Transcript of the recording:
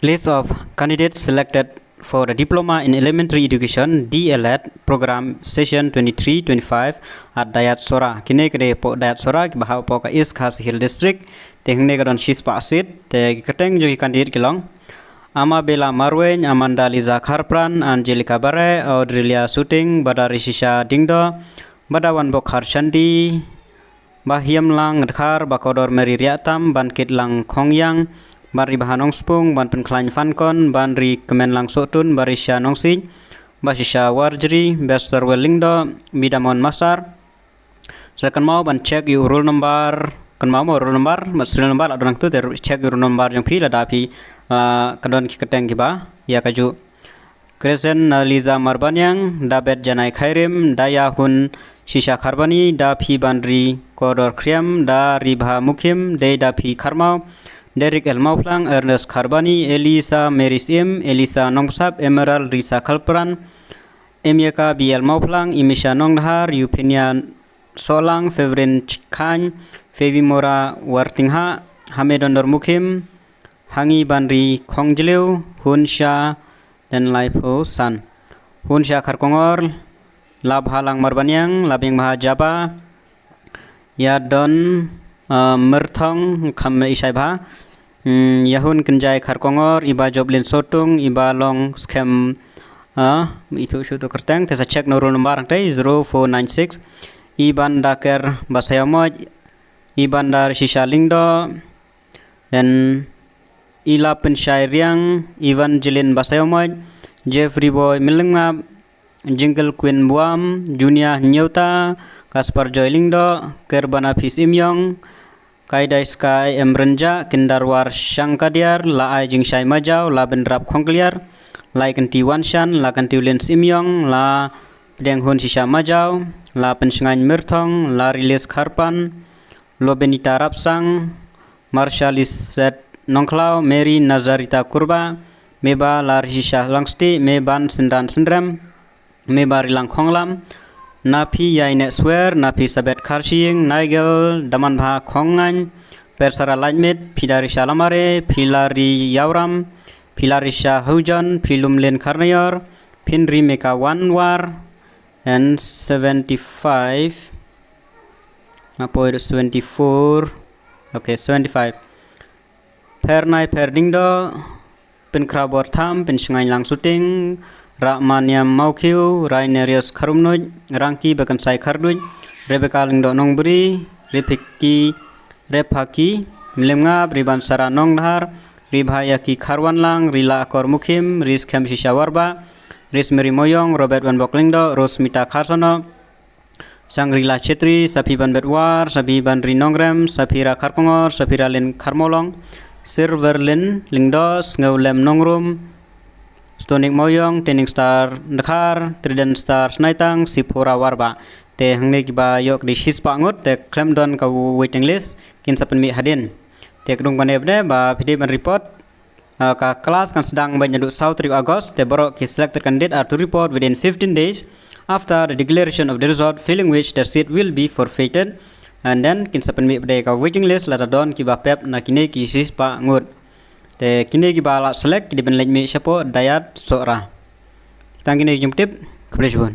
List of candidates selected for the Diploma in Elementary Education DELED program session 23-25 at Dayat Sora. Kini kede po Dayat Sora bahau po ka East Khas Hill District. Tehne kadon Shispa Asit te keteng jogi candidate kilong. Amabella Marwen, Amanda Liza Kharpran, Angelica Bare, Audrilia Suting, Badari Shisha Dingdo, Badawan Bokhar Chandi, Bahiam Lang Khar, Bakodor Meri Riatam, Bankit Lang Khongyang, Bari Bahanong Spung, Ban Penklan Fankon, Banri Kemen Lang Sotun, Barisha Nongsi, Basisha Warjri, Bester Wellingdo, Bidamon Masar. Second mau ban check you roll number, kan mau roll number, serial number adonang tu ter check roll number yang pi lada pi kadon ki keteng ki ba ya kaju. Kresen Liza Marbanyang, Dabet Janai Khairim, Daya Hun Shisha Kharbani, Da Pi Bandri Kodor Kriam, Da Ribha Mukim, De Da Pi Karmau, Derek El Mauflang, Ernest Kharbani, Elisa Merisim, Elisa Nongsap, Emerald Risa Kalpran, Emyeka B El Mauflang, Imisha Nonghar, Yupenia Solang, Fevrin Khan, Fevi Mora Wartingha, Hamedondor Mukim, Hangi Bandri Khongjleu, Hunsha dan Laipo San. Hunsha Kharkongor, Lab Halang Marbanyang, Labing Mahajaba, Yadon Merthong Kham Isaiba, Yahun Kenjai Kharkongor, Iba Joblin Sotung, Iba Long Scam itu syutu kerteng, tesa cek no roll number angkai 0496, Iban Daker Basayamoj, Iban Dar Shisha Lingdo, dan Ila Pensyairiang, Ivan Jilin Basayomoj, Jeffrey Boy Milengab, Jingle Queen Buam, Junia Nyota, Kaspar Joylingdo, Kerbana Pis Imyong, Kaidai Sky Emrenja, Kindarwar Shankadiar, La Ai Jing Shai Majau, La Bendrap Khongkliar, La Ikanti Wanshan, La Kanti Ulins Imyong, La Pedeng Hun Shisha Majau, La Pensngain Mirthong, La Rilis Kharpan, Lo Benita Rapsang, Marshalis Zed Nongklau, Mary Nazarita Kurba, Meba Larhisha Langsti, Meban Sendan Sendrem, Meba Rilang Khonglam, Napi Yaine Swer, Napi Sabet Karshing, Nigel Damanbha Khongan, Persara Lightmid, Pilarisha Lamare, Pilari Yauram, Pilarisha Hujan, Pilumlin Karnayor, Pinri Meka Wanwar, and 75. Apa itu 24? Okay, 75. Pernai Perdingdo, Penkrabor Tham, Pensengai Lang Suting, Rakmaniam Maukiu, Rainerius Karumnuj, Rangki Bakansai Karduj, Rebecca Lingdo Nongbri, Repaki, Milemngab, Riban Sara Nongdhar, Ribhayaki Karwanlang, Rila Akor Mukim, Riz Kem Shishawarba, Riz Meri Moyong, Robert Van Boklingdo, Rosmita Karsono, Sangrila Chetri, Sapiban Betwar, Sapiban Rinongrem, Sapira Karkongor, Sapira Lin Karmolong, Silverlin, Lingdos, Ngawlem Nongrum, Stonik Moyong, Tening Star Nakhar, Trident Star Snaitang, Sipura Warba. Te hangne kiba yok di Shispa ngut, te klaim don ka waiting list, kin sapen mi hadin. Te kedung panebne ba pidi ban report, ka kelas kan sedang banyaduk South 3 August, te borok ki selected candidate are to report within 15 days after the declaration of the result, failing which the seat will be forfeited. And then kin sapen mi pada ka waiting list lata don ki ba pep na kini ki Shispa ngut. Te kini ki ba la select ki di ben mi siapa Dayat Sora. Tang kini jumtip, kebetulan.